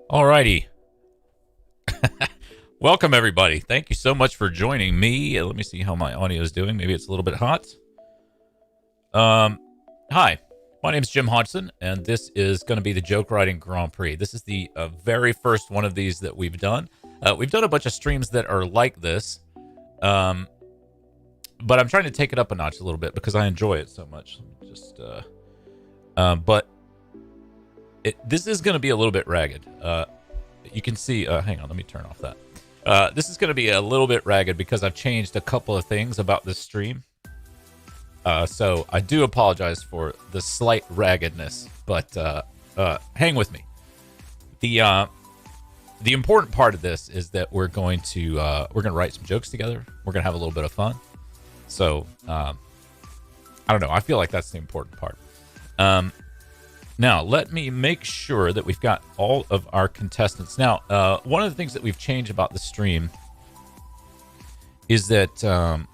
Alrighty. Welcome, everybody. Thank you so much for joining me. Let me see how my audio is doing. Maybe it's a little bit hot. Hi. My name is Jim Hodgson, and this is going to be the Joke Writing Grand Prix. This is the very first one of these that we've done. We've done a bunch of streams that are like this, but I'm trying to take it up a notch a little bit because I enjoy it so much. This is going to be a little bit ragged. You can see, hang on, let me turn off that. This is going to be a little bit ragged because I've changed a couple of things about this stream. So I do apologize for the slight raggedness, but hang with me. The important part of this is that we're going to write some jokes together. We're going to have a little bit of fun. So I don't know. I feel like that's the important part. Now, let me make sure that we've got all of our contestants. Now, one of the things that we've changed about the stream is that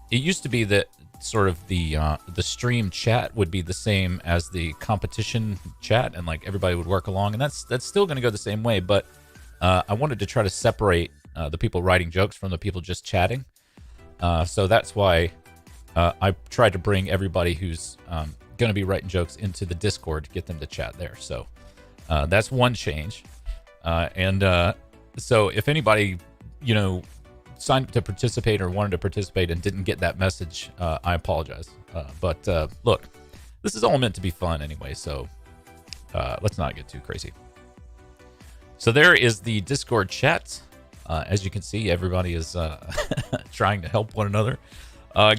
it used to be that sort of the stream chat would be the same as the competition chat, and like everybody would work along, and that's still going to go the same way. But I wanted to try to separate the people writing jokes from the people just chatting. So that's why I tried to bring everybody who's going to be writing jokes into the Discord to get them to chat there. So that's one change. So if anybody, signed up to participate or wanted to participate and didn't get that message, I apologize. But look, this is all meant to be fun anyway, so let's not get too crazy. So there is the Discord chat. As you can see, everybody is trying to help one another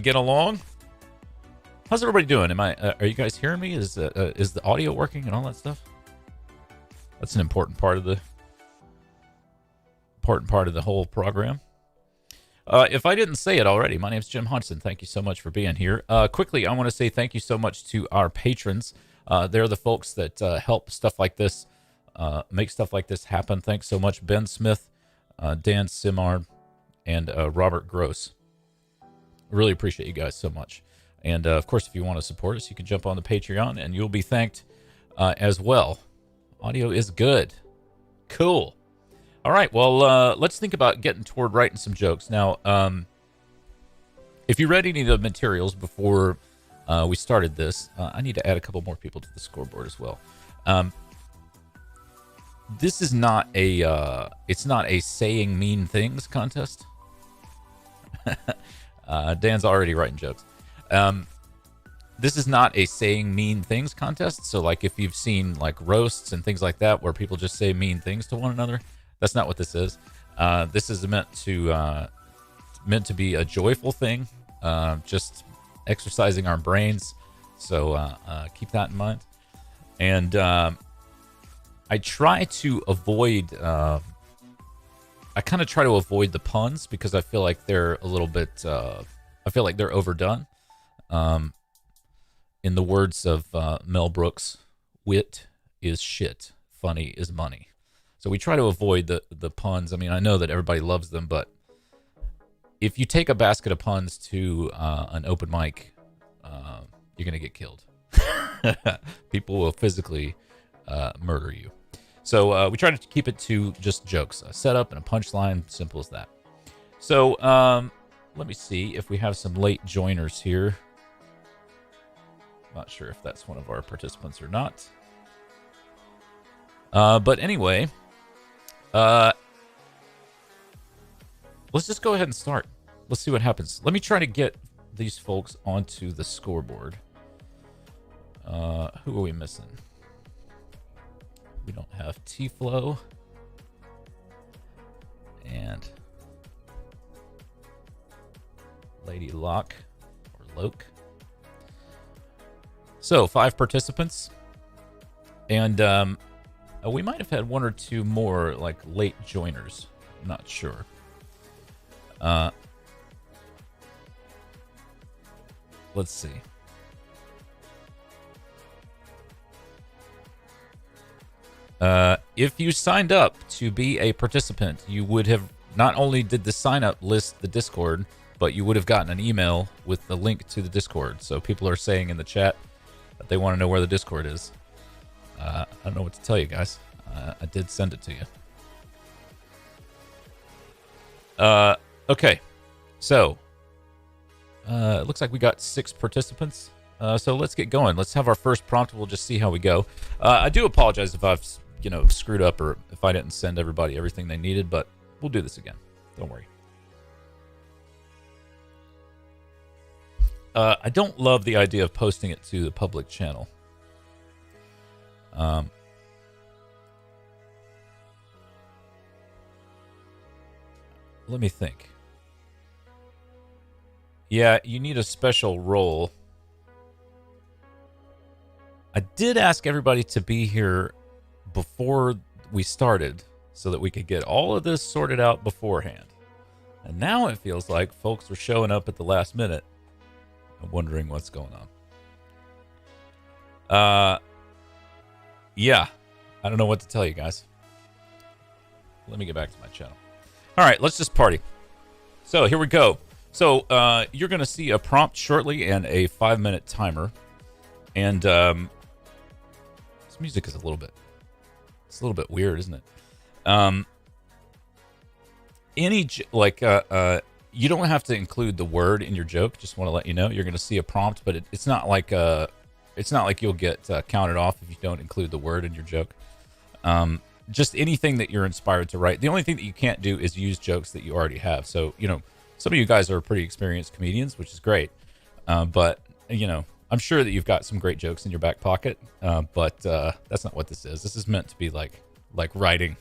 get along. How's everybody doing? Are you guys hearing me? Is the audio working and all that stuff? That's an important part of the whole program. If I didn't say it already, my name's Jim Hodgson. Thank you so much for being here. Quickly, I want to say thank you so much to our patrons. They're the folks that help stuff like this, make stuff like this happen. Thanks so much, Ben Smith, Dan Simard, and Robert Gross. Really appreciate you guys so much. And, of course, if you want to support us, you can jump on the Patreon, and you'll be thanked as well. Audio is good. Cool. All right, well, let's think about getting toward writing some jokes. Now, if you read any of the materials before we started this, I need to add a couple more people to the scoreboard as well. This is not it's not a saying mean things contest. Dan's already writing jokes. This is not a saying mean things contest. So like if you've seen like roasts and things like that where people just say mean things to one another, that's not what this is. This is meant to be a joyful thing, just exercising our brains. So keep that in mind. And I try to avoid I kind of try to avoid the puns because I feel like they're a little bit I feel like they're overdone. In the words of Mel Brooks, wit is shit, funny is money. So we try to avoid the puns. I mean, I know that everybody loves them, but if you take a basket of puns to an open mic, you're going to get killed. People will physically murder you. So we try to keep it to just jokes, a setup and a punchline, simple as that. So let me see if we have some late joiners here. Not sure if that's one of our participants or not. But anyway, let's just go ahead and start. Let's see what happens. Let me try to get these folks onto the scoreboard. Who are we missing? We don't have T-Flow. And Lady Locke or Loke. So 5 participants. And we might have had 1 or 2 more like late joiners. I'm not sure. Let's see. If you signed up to be a participant, you would have not only did the sign up list the Discord, but you would have gotten an email with the link to the Discord. So people are saying in the chat that they want to know where the Discord is. I don't know what to tell you guys. I did send it to you. Okay. So, it looks like we got 6 participants. So let's get going. Let's have our first prompt. We'll just see how we go. I do apologize if I've, screwed up or if I didn't send everybody everything they needed, but we'll do this again. Don't worry. I don't love the idea of posting it to the public channel. Let me think. Yeah, you need a special role. I did ask everybody to be here before we started so that we could get all of this sorted out beforehand. And now it feels like folks are showing up at the last minute and wondering what's going on. Yeah, I don't know what to tell you guys. Let me get back to my channel. All right, let's just party. So here we go. So you're going to see a prompt shortly and a 5-minute timer. And this music is a little bit weird, isn't it? You don't have to include the word in your joke. Just want to let you know you're going to see a prompt, but it's not like you'll get counted off if you don't include the word in your joke. Just anything that you're inspired to write. The only thing that you can't do is use jokes that you already have. So, some of you guys are pretty experienced comedians, which is great. But, I'm sure that you've got some great jokes in your back pocket. But that's not what this is. This is meant to be like writing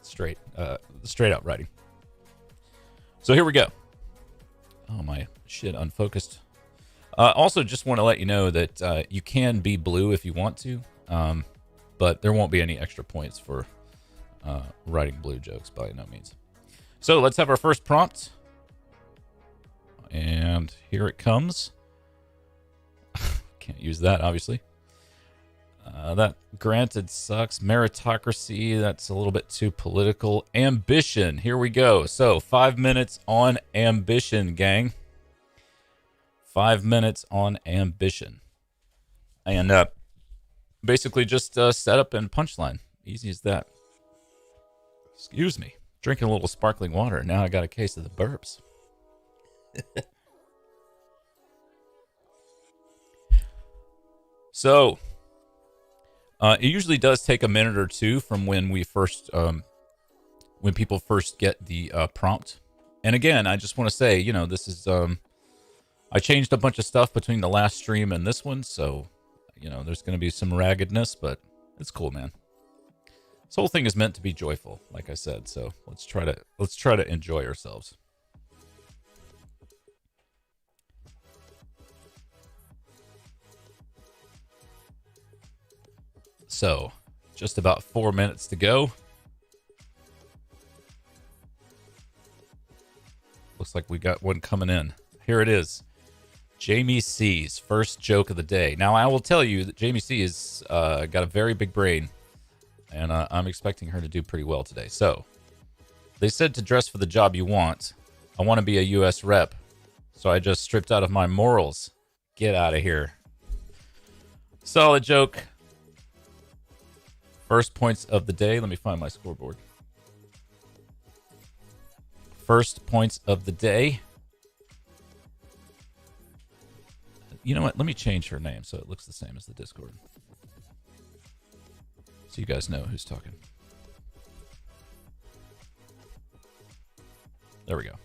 straight out writing. So here we go. Oh, my shit, unfocused. Also, just want to let you know that you can be blue if you want to. But there won't be any extra points for writing blue jokes by no means. So let's have our first prompt. And here it comes. Can't use that, obviously. That granted sucks. Meritocracy, that's a little bit too political. Ambition, here we go. So 5 minutes on ambition, gang. 5 minutes on ambition. And basically just setup and punchline. Easy as that. Excuse me. Drinking a little sparkling water. Now I got a case of the burps. So, it usually does take a minute or two from when we first, when people first get the prompt. And again, I just want to say, this is, I changed a bunch of stuff between the last stream and this one, so there's going to be some raggedness, but it's cool, man. This whole thing is meant to be joyful, like I said. So let's try to enjoy ourselves. So, just about 4 minutes to go. Looks like we got one coming in. Here it is. Jamie C's first joke of the day. Now, I will tell you that Jamie C has got a very big brain, and I'm expecting her to do pretty well today. So, they said to dress for the job you want. I want to be a U.S. rep, so I just stripped out of my morals. Get out of here. Solid joke. First points of the day. Let me find my scoreboard. First points of the day. You know what? Let me change her name so it looks the same as the Discord. So you guys know who's talking. There we go.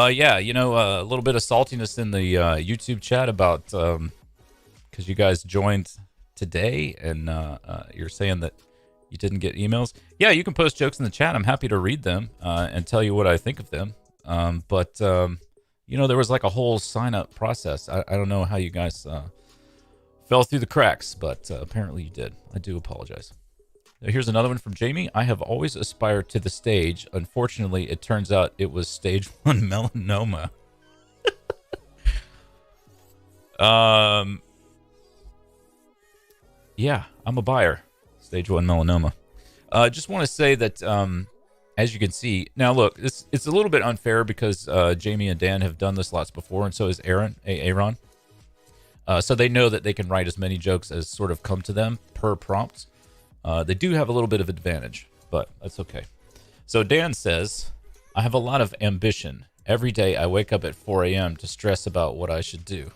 Yeah, a little bit of saltiness in the YouTube chat about because you guys joined today and you're saying that you didn't get emails. Yeah, you can post jokes in the chat. I'm happy to read them and tell you what I think of them. But there was like a whole sign-up process. I don't know how you guys fell through the cracks, but apparently you did. I do apologize. Here's another one from Jamie. I have always aspired to the stage. Unfortunately, it turns out it was stage 1 melanoma. Yeah, I'm a buyer. Stage 1 melanoma. Just want to say that, as you can see, now look, it's a little bit unfair because Jamie and Dan have done this lots before, and so is Aaron. So they know that they can write as many jokes as sort of come to them per prompt. They do have a little bit of advantage, but that's okay. So Dan says, I have a lot of ambition. Every day I wake up at 4 a.m. to stress about what I should do.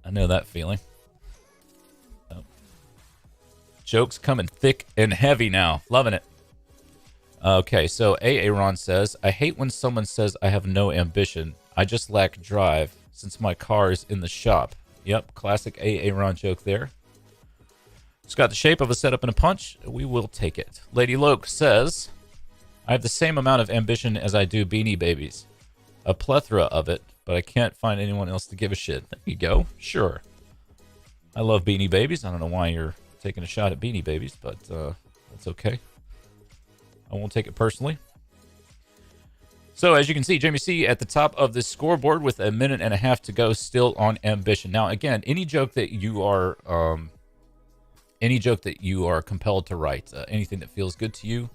I know that feeling. Oh. Jokes coming thick and heavy now. Loving it. Okay, so Aaron says, I hate when someone says I have no ambition. I just lack drive since my car is in the shop. Yep, classic Aaron joke there. It's got the shape of a setup and a punch. We will take it. Lady Loke says, I have the same amount of ambition as I do Beanie Babies. A plethora of it, but I can't find anyone else to give a shit. There you go. Sure. I love Beanie Babies. I don't know why you're taking a shot at Beanie Babies, but that's okay. I won't take it personally. So as you can see, Jamie C at the top of the scoreboard with a minute and a half to go, still on ambition. Now, again, any joke that you are compelled to write, anything that feels good to you,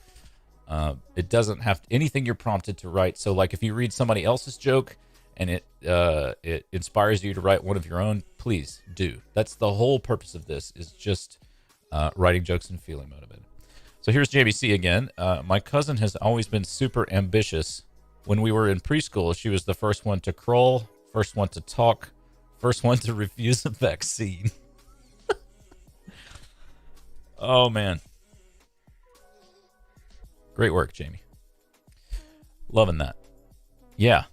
it doesn't have anything you're prompted to write. So, like if you read somebody else's joke and it inspires you to write one of your own, please do. That's the whole purpose of this, is just writing jokes and feeling motivated. So here's JBC again. My cousin has always been super ambitious. When we were in preschool, she was the first one to crawl, first one to talk, first one to refuse a vaccine. Oh, man. Great work, Jamie. Loving that. Yeah.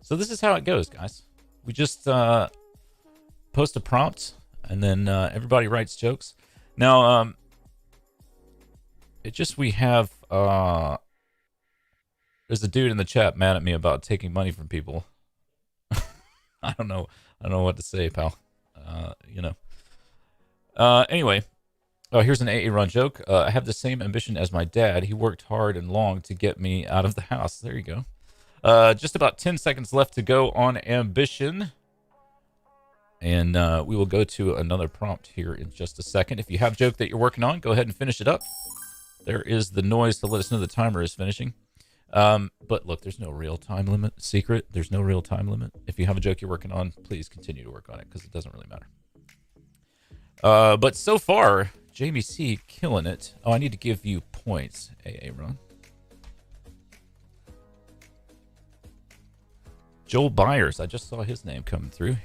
So this is how it goes, guys. We just post a prompt, and then everybody writes jokes. Now, we have there's a dude in the chat mad at me about taking money from people. I don't know what to say, pal. Anyway, here's an AA run joke. I have the same ambition as my dad. He worked hard and long to get me out of the house. There you go. Just about 10 seconds left to go on ambition. And we will go to another prompt here in just a second. If you have a joke that you're working on, go ahead and finish it up. There is the noise to let us know the timer is finishing. But look, there's no real time limit. Secret, there's no real time limit. If you have a joke you're working on, please continue to work on it, because it doesn't really matter. But so far, Jamie C killing it. Oh, I need to give you points, AA Ron. Joel Byers, I just saw his name coming through.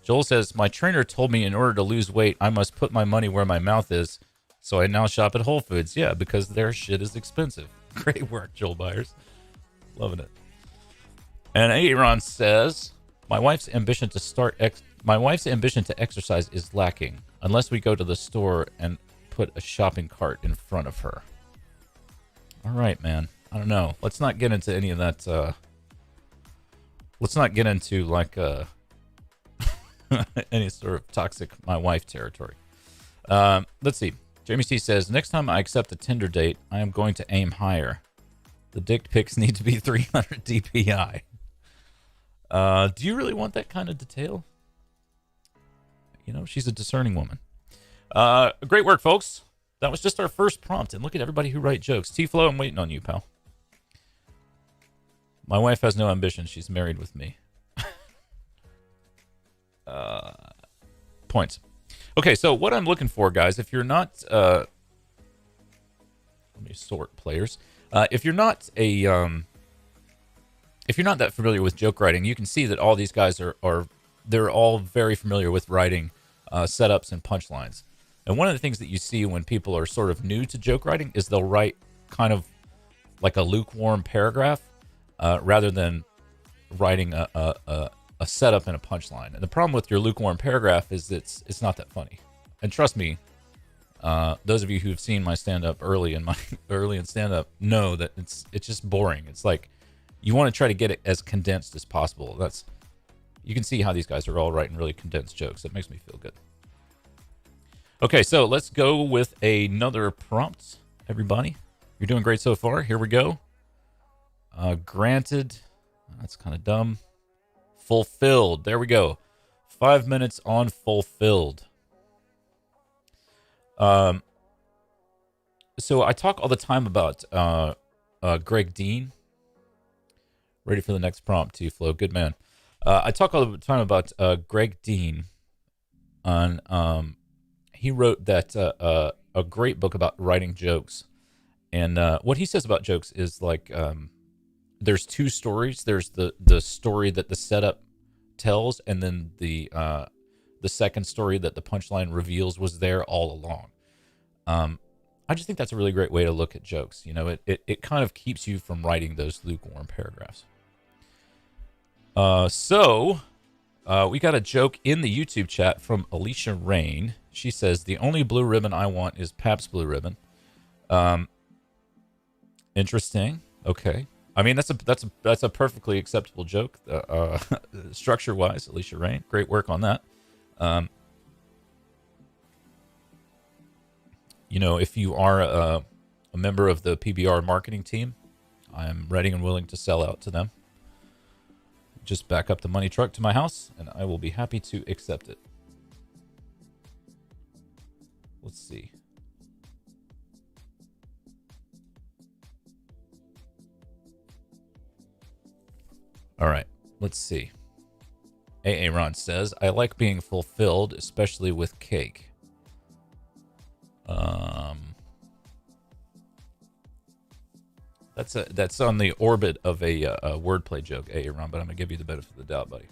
Joel says, my trainer told me in order to lose weight, I must put my money where my mouth is. So I now shop at Whole Foods. Yeah, because their shit is expensive. Great work, Joel Byers. Loving it. And Aaron says, my wife's ambition to exercise is lacking unless we go to the store and put a shopping cart in front of her. All right, man. I don't know. Let's not get into any of that. Let's not get into like any sort of toxic my wife territory. Let's see. Jamie C says, next time I accept a Tinder date, I am going to aim higher. The dick pics need to be 300 DPI. Do you really want that kind of detail? You know, she's a discerning woman. Great work, folks. That was just our first prompt. And look at everybody who write jokes. T-Flow, I'm waiting on you, pal. My wife has no ambition. She's married with me. Points. Okay, so what I'm looking for, guys, if you're not... let me sort players. If you're not that familiar with joke writing, you can see that all these guys they're all very familiar with writing setups and punchlines. And one of the things that you see when people are sort of new to joke writing is they'll write kind of like a lukewarm paragraph rather than writing a setup and a punchline. And the problem with your lukewarm paragraph is it's not that funny. And trust me, those of you who've seen my stand-up early in stand-up know that it's just boring. It's like you want to try to get it as condensed as possible. You can see how these guys are all writing really condensed jokes. It makes me feel good. Okay, so let's go with another prompt, everybody. You're doing great so far. Here we go. Granted, that's kind of dumb. Fulfilled. There we go. 5 minutes on fulfilled. So I talk all the time about Greg Dean. Ready for the next prompt, T-Flow. Good man. I talk all the time about Greg Dean on he wrote that a great book about writing jokes. And what he says about jokes is like there's two stories. There's the story that the setup tells, and then the second story that the punchline reveals was there all along. I just think that's a really great way to look at jokes. You know, it kind of keeps you from writing those lukewarm paragraphs. So we got a joke in the YouTube chat from Alicia Rain. She says, the only blue ribbon I want is Pabst Blue Ribbon. Interesting. Okay. I mean, that's a perfectly acceptable joke. Structure wise, Alicia Rain, great work on that. You know, if you are a member of the PBR marketing team, I'm ready and willing to sell out to them. Just back up the money truck to my house, and I will be happy to accept it. Let's see. All right, let's see. Aaron says, I like being fulfilled, especially with cake. That's on the orbit of a wordplay joke, Aaron, but I'm gonna give you the benefit of the doubt, buddy.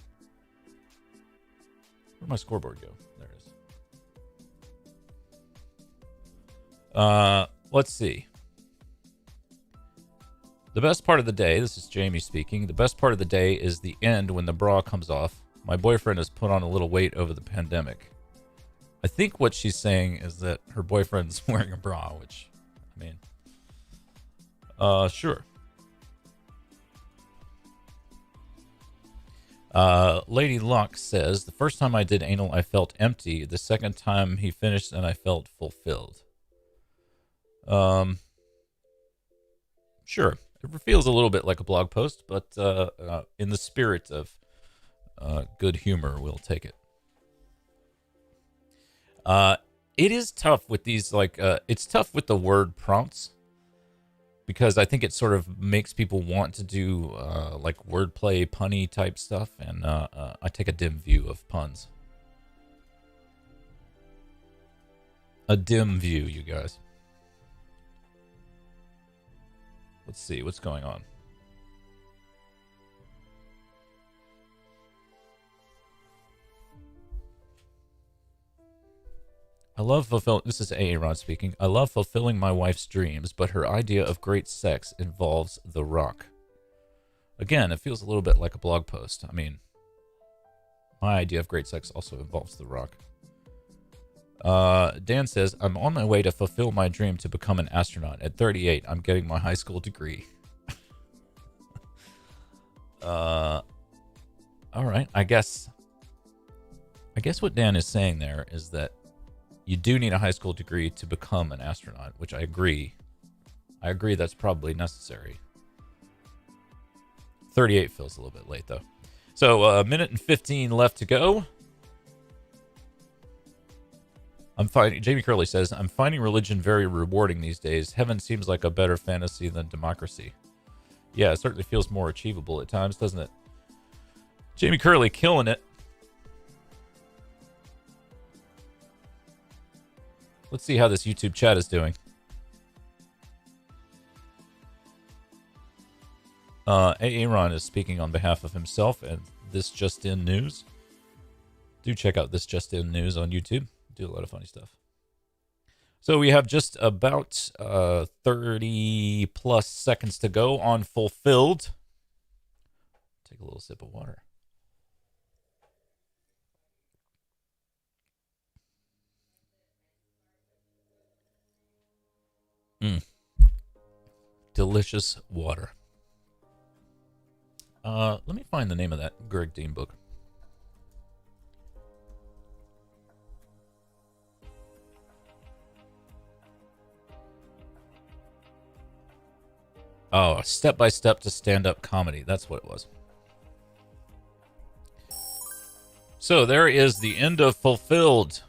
Where'd my scoreboard go? There it is. Let's see. The best part of the day, this is Jamie speaking, the best part of the day is the end when the bra comes off. My boyfriend has put on a little weight over the pandemic. I think what she's saying is that her boyfriend's wearing a bra, which, I mean, sure. Lady Luck says, the first time I did anal, I felt empty. The second time he finished and I felt fulfilled. Sure. It feels a little bit like a blog post, but in the spirit of good humor, we'll take it. It is tough with these, like, it's tough with the word prompts because I think it sort of makes people want to do like wordplay, punny type stuff, and I take a dim view of puns. A dim view, you guys. Let's see what's going on. I love fulfilling. This is Aaron speaking. I love fulfilling my wife's dreams, but her idea of great sex involves The Rock. Again, it feels a little bit like a blog post. I mean, my idea of great sex also involves The Rock. Dan says, I'm on my way to fulfill my dream to become an astronaut. At 38, I'm getting my high school degree. All right. I guess what Dan is saying there is that you do need a high school degree to become an astronaut, which I agree. I agree that's probably necessary. 38 feels a little bit late, though. So, a minute and 15 left to go. Jamie Curley says, I'm finding religion very rewarding these days. Heaven seems like a better fantasy than democracy. Yeah, it certainly feels more achievable at times, doesn't it? Jamie Curley killing it. Let's see how this YouTube chat is doing. Aaron is speaking on behalf of himself and This Just In News. Do check out This Just In News on YouTube. Do a lot of funny stuff. So we have just about 30 plus seconds to go on Fulfilled. Take a little sip of water. Delicious water. Let me find the name of that Greg Dean book. Oh, Step by Step to Stand-Up Comedy. That's what it was. So there is the end of Fulfilled.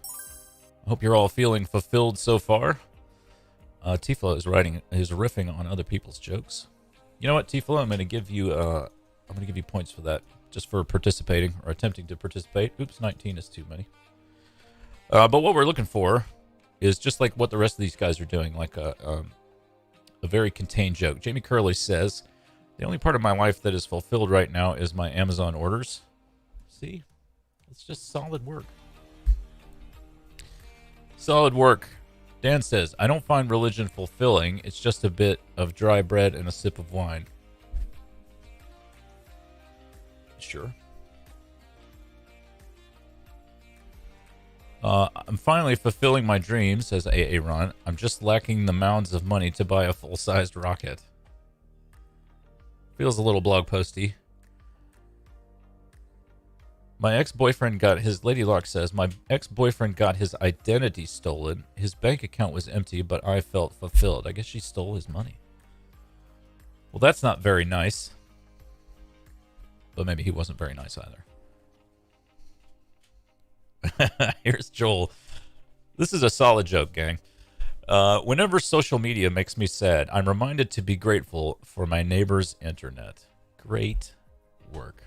I hope you're all feeling fulfilled so far. Tiflo is riffing on other people's jokes. You know what, Tiflo? I'm going to give you points for that, just for participating or attempting to participate. Oops, 19 is too many. But what we're looking for is just like what the rest of these guys are doing, like a very contained joke. Jamie Curley says, the only part of my life that is fulfilled right now is my Amazon orders. See? It's just solid work. Solid work. Dan says, I don't find religion fulfilling. It's just a bit of dry bread and a sip of wine. Sure. I'm finally fulfilling my dreams, says AA Ron. I'm just lacking the mounds of money to buy a full-sized rocket. Feels a little blog posty. My ex-boyfriend got his... Lady Locke says, my ex-boyfriend got his identity stolen. His bank account was empty, but I felt fulfilled. I guess she stole his money. Well, that's not very nice. But maybe he wasn't very nice either. Here's Joel. This is a solid joke, gang. Whenever social media makes me sad, I'm reminded to be grateful for my neighbor's internet. Great work.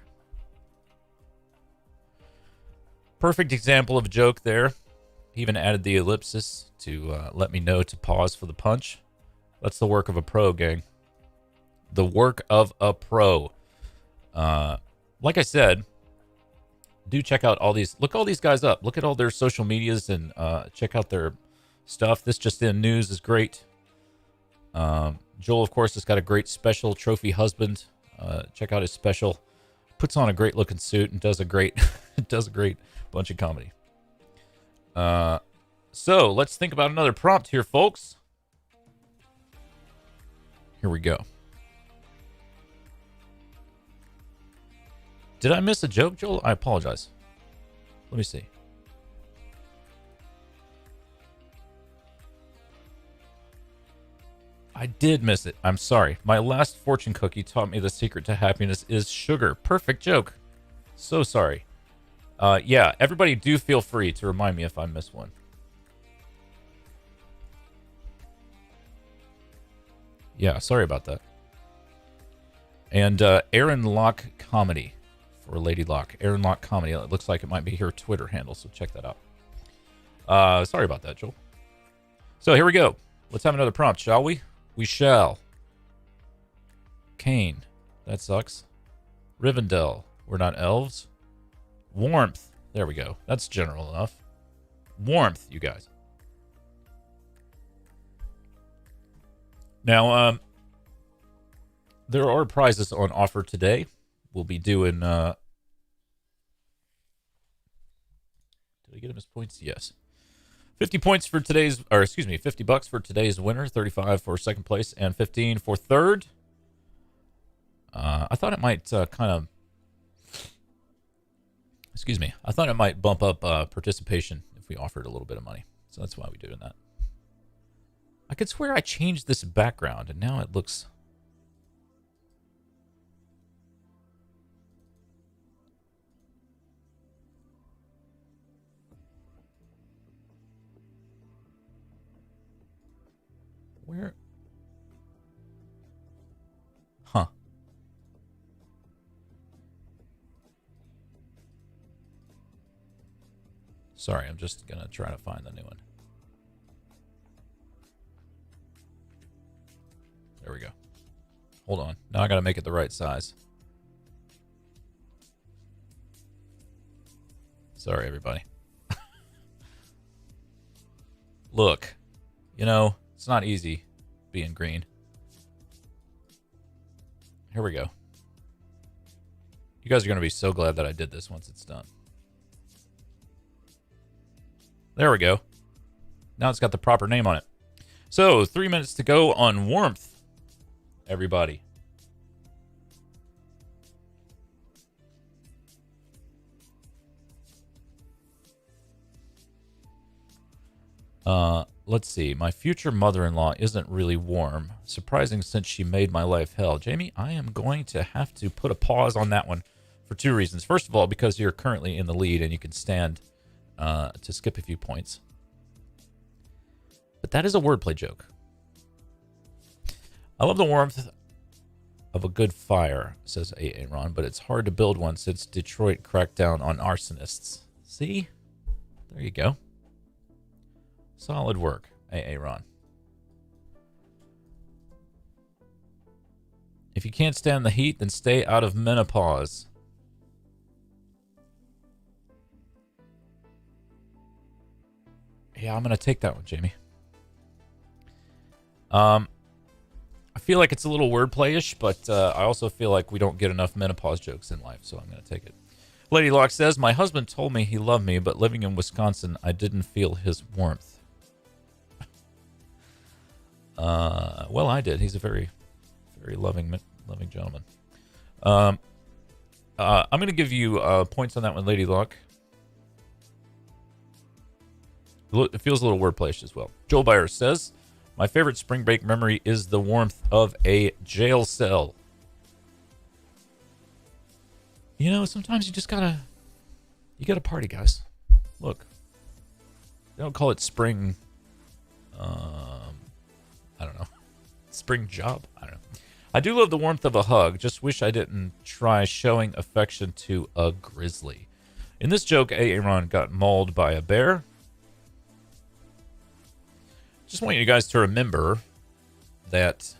Perfect example of a joke there. He even added the ellipsis to let me know to pause for the punch. That's the work of a pro, gang. The work of a pro. Like I said, do check out all these. Look all these guys up. Look at all their social medias and check out their stuff. This Just In News is great. Joel, of course, has got a great special, Trophy Husband. Check out his special. Puts on a great looking suit and does a great bunch of comedy. So let's think about another prompt here, folks. Here we go. Did I miss a joke, Joel? I apologize. Let me see. I did miss it. I'm sorry. My last fortune cookie taught me the secret to happiness is sugar. Perfect joke. So sorry. Yeah, everybody do feel free to remind me if I miss one. Yeah, sorry about that. And Aaron Locke Comedy for Lady Locke. Aaron Locke Comedy. It looks like it might be her Twitter handle, so check that out. Sorry about that, Joel. So here we go. Let's have another prompt, shall we? We shall. Kane. That sucks. Rivendell. We're not elves. Warmth. There we go. That's general enough. Warmth, you guys. Now, there are prizes on offer today. We'll be doing... Did I get him his points? Yes. 50 points for today's... Or, excuse me, $50 for today's winner. 35 for second place. And 15 for third. I thought it might kind of... Excuse me. I thought it might bump up participation if we offered a little bit of money. So that's why we're doing that. I could swear I changed this background, and now it looks... Where? Huh. Sorry, I'm just going to try to find the new one. There we go. Hold on. Now I got to make it the right size. Sorry, everybody. Look, you know, it's not easy being green. Here we go. You guys are going to be so glad that I did this once it's done. There we go. Now it's got the proper name on it. So, 3 minutes to go on Warmth, everybody. Let's see. My future mother-in-law isn't really warm. Surprising since she made my life hell. Jamie, I am going to have to put a pause on that one for two reasons. First of all, because you're currently in the lead and you can stand to skip a few points. But that is a wordplay joke. I love the warmth of a good fire, says A.A. Ron, but it's hard to build one since Detroit cracked down on arsonists. See? There you go. Solid work, AA Ron. If you can't stand the heat, then stay out of menopause. Yeah, I'm going to take that one, Jamie. I feel like it's a little wordplay-ish, but I also feel like we don't get enough menopause jokes in life, so I'm going to take it. Lady Locke says, my husband told me he loved me, but living in Wisconsin, I didn't feel his warmth. Well, I did. He's a very, very loving gentleman. I'm going to give you points on that one, Lady Locke. It feels a little wordplay-ish as well. Joel Byers says, my favorite spring break memory is the warmth of a jail cell. You know, sometimes you just gotta party, guys. Look, they don't call it spring, I don't know, spring job. I don't know. I do love the warmth of a hug. Just wish I didn't try showing affection to a grizzly. In this joke, Aaron got mauled by a bear. Just want you guys to remember that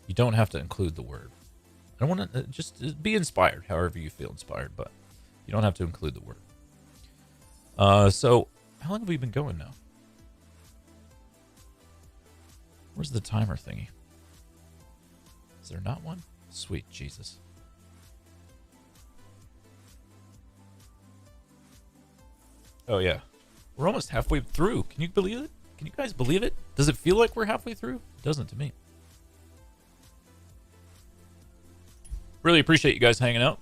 you don't have to include the word. I don't want to just be inspired, however you feel inspired, but you don't have to include the word. So how long have we been going now? Where's the timer thingy? Is there not one? Sweet Jesus. Oh yeah, we're almost halfway through. Can you believe it? Can you guys believe it? Does it feel like we're halfway through? It doesn't to me. Really appreciate you guys hanging out.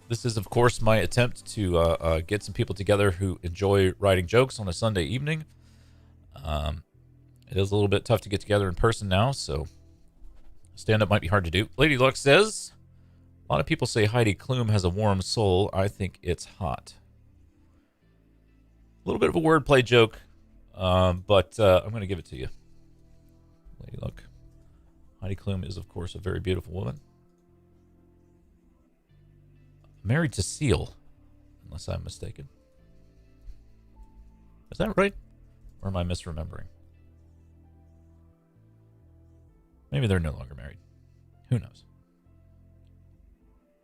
This is, of course, my attempt to get some people together who enjoy writing jokes on a Sunday evening. It is a little bit tough to get together in person now, so stand-up might be hard to do. Lady Luck says, a lot of people say Heidi Klum has a warm soul. I think it's hot. A little bit of a wordplay joke. But I'm going to give it to you. Lady Luck. Heidi Klum is, of course, a very beautiful woman. Married to Seal, unless I'm mistaken. Is that right? Or am I misremembering? Maybe they're no longer married. Who knows?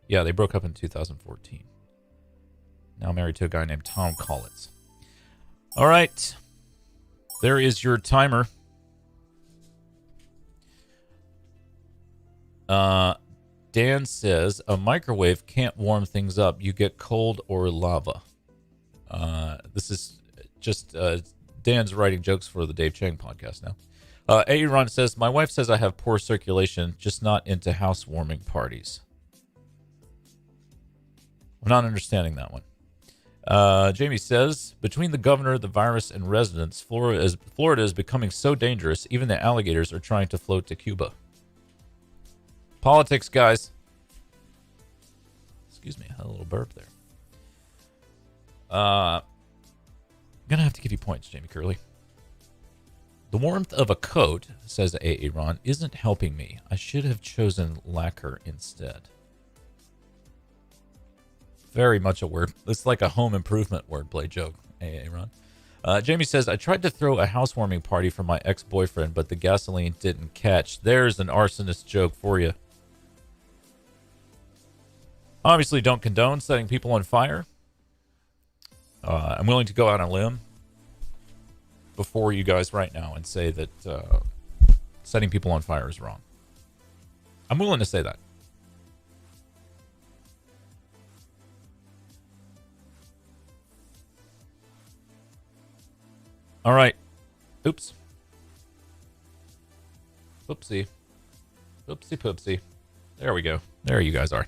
Yeah, they broke up in 2014. Now married to a guy named Tom Collins. All right. There is your timer. Dan says, a microwave can't warm things up. You get cold or lava. This is just Dan's writing jokes for the Dave Chang podcast now. Aaron says, my wife says I have poor circulation, just not into housewarming parties. I'm not understanding that one. Jamie says, between the governor, the virus, and residents, Florida is becoming so dangerous, even the alligators are trying to float to Cuba. Politics, guys. Excuse me, I had a little burp there. I'm going to have to give you points, Jamie Curley. The warmth of a coat, says Aaron, isn't helping me. I should have chosen lacquer instead. Very much a word. It's like a home improvement wordplay joke, Aaron. Jamie says, I tried to throw a housewarming party for my ex-boyfriend, but the gasoline didn't catch. There's an arsonist joke for you. Obviously, don't condone setting people on fire. I'm willing to go out on a limb before you guys right now and say that setting people on fire is wrong. I'm willing to say that. All right. Oops. Oopsie. Oopsie poopsie. There we go. There you guys are.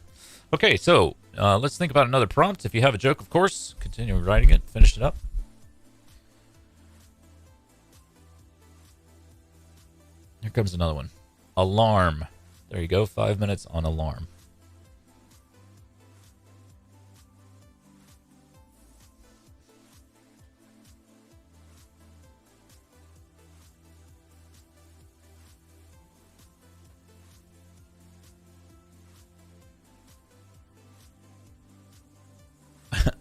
Okay, so let's think about another prompt. If you have a joke, of course, continue writing it. Finish it up. Here comes another one. Alarm. There you go. 5 minutes on alarm.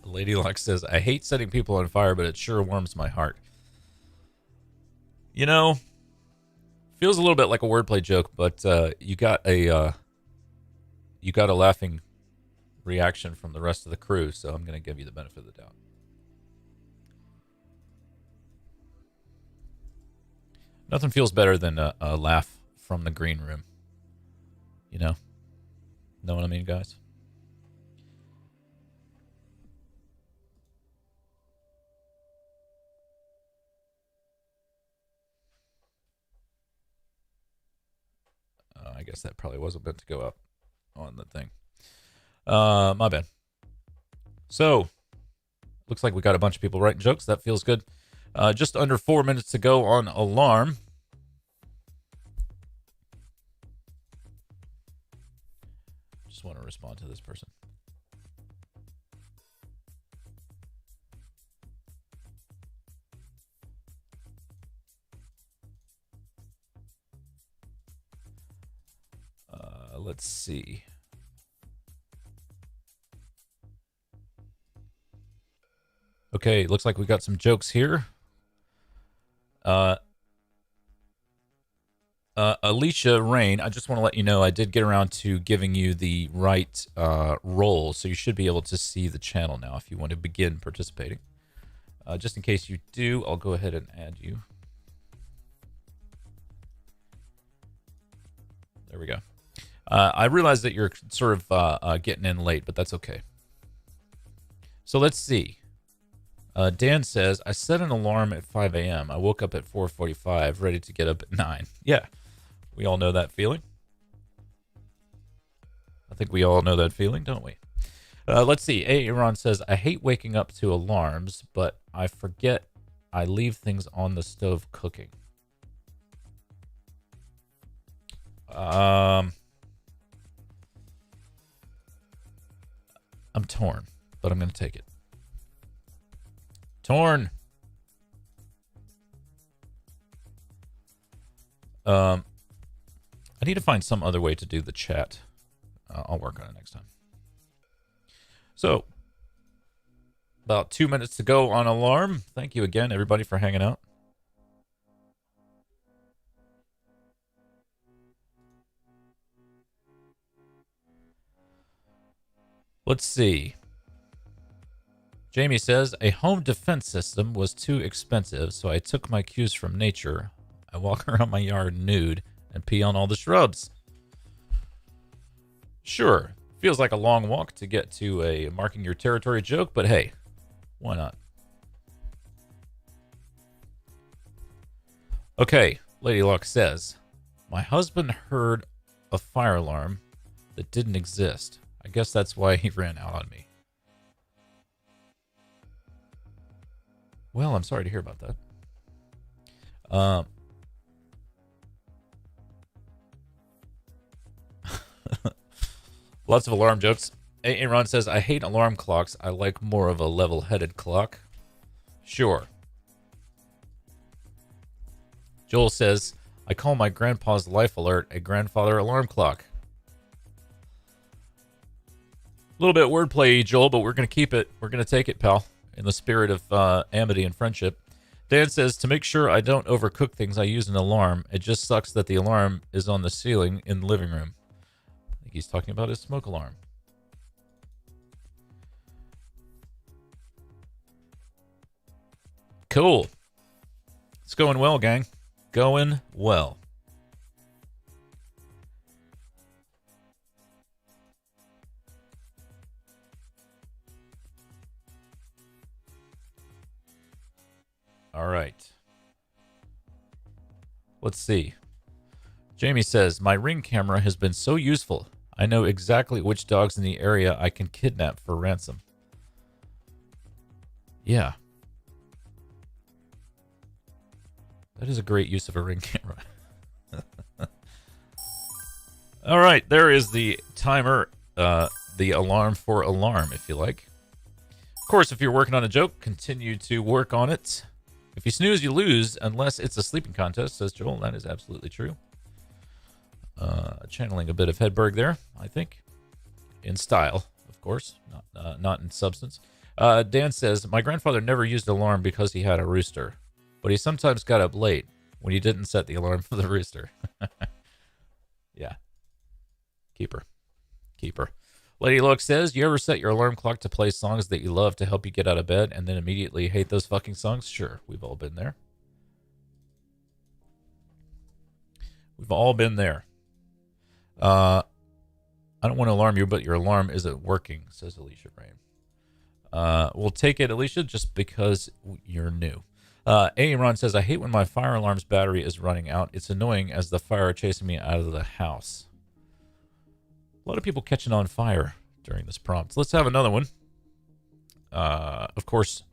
Lady Luck says, I hate setting people on fire, but it sure warms my heart. You know, feels a little bit like a wordplay joke, but you got a laughing reaction from the rest of the crew, so I'm going to give you the benefit of the doubt. Nothing feels better than a laugh from the green room. You know what I mean, guys? I guess that probably wasn't meant to go up on the thing. My bad. So, looks like we got a bunch of people writing jokes. That feels good. Just under 4 minutes to go on alarm. Just want to respond to this person. Let's see. Okay, looks like we got some jokes here. Alicia Rain, I just want to let you know I did get around to giving you the right role, so you should be able to see the channel now if you want to begin participating. Just in case you do, I'll go ahead and add you. There we go. I realize that you're sort of getting in late, but that's okay. So let's see. Dan says, I set an alarm at 5 a.m. I woke up at 4:45, ready to get up at 9. Yeah, we all know that feeling. I think we all know that feeling, don't we? Let's see. Aaron says, I hate waking up to alarms, but I forget I leave things on the stove cooking. I'm torn, but I'm going to take it. Torn. I need to find some other way to do the chat. I'll work on it next time. So, about 2 minutes to go on alarm. Thank you again, everybody, for hanging out. Let's see. Jamie says, a home defense system was too expensive, so I took my cues from nature. I walk around my yard nude and pee on all the shrubs. Sure, feels like a long walk to get to a marking your territory joke, but hey, why not? Okay, Lady Luck says, my husband heard a fire alarm that didn't exist. I guess that's why he ran out on me. Well, I'm sorry to hear about that. Lots of alarm jokes. Aaron says, I hate alarm clocks. I like more of a level-headed clock. Sure. Joel says, I call my grandpa's life alert a grandfather alarm clock. A little bit wordplay, Joel, but we're going to keep it. We're going to take it, pal, in the spirit of amity and friendship. Dan says, to make sure I don't overcook things, I use an alarm. It just sucks that the alarm is on the ceiling in the living room. I think he's talking about his smoke alarm. Cool. It's going well, gang. Going well. All right. Let's see. Jamie says, my Ring camera has been so useful. I know exactly which dogs in the area I can kidnap for ransom. Yeah. That is a great use of a Ring camera. All right, there is the timer, the alarm for alarm, if you like. Of course, if you're working on a joke, continue to work on it. If you snooze, you lose, unless it's a sleeping contest, says Joel. That is absolutely true. Channeling a bit of Hedberg there, I think. In style, of course, not in substance. Dan says, my grandfather never used an alarm because he had a rooster, but he sometimes got up late. when you didn't set the alarm for the rooster. Yeah. Keeper. Lady Luck says, you ever set your alarm clock to play songs that you love to help you get out of bed and then immediately hate those fucking songs? Sure, we've all been there. I don't want to alarm you, but your alarm isn't working, says Alicia Rain. We'll take it, Alicia, just because you're new. Aaron says, I hate when my fire alarm's battery is running out. It's annoying as the fire are chasing me out of the house. A lot of people catching on fire during this prompt. Let's have another one. Of course,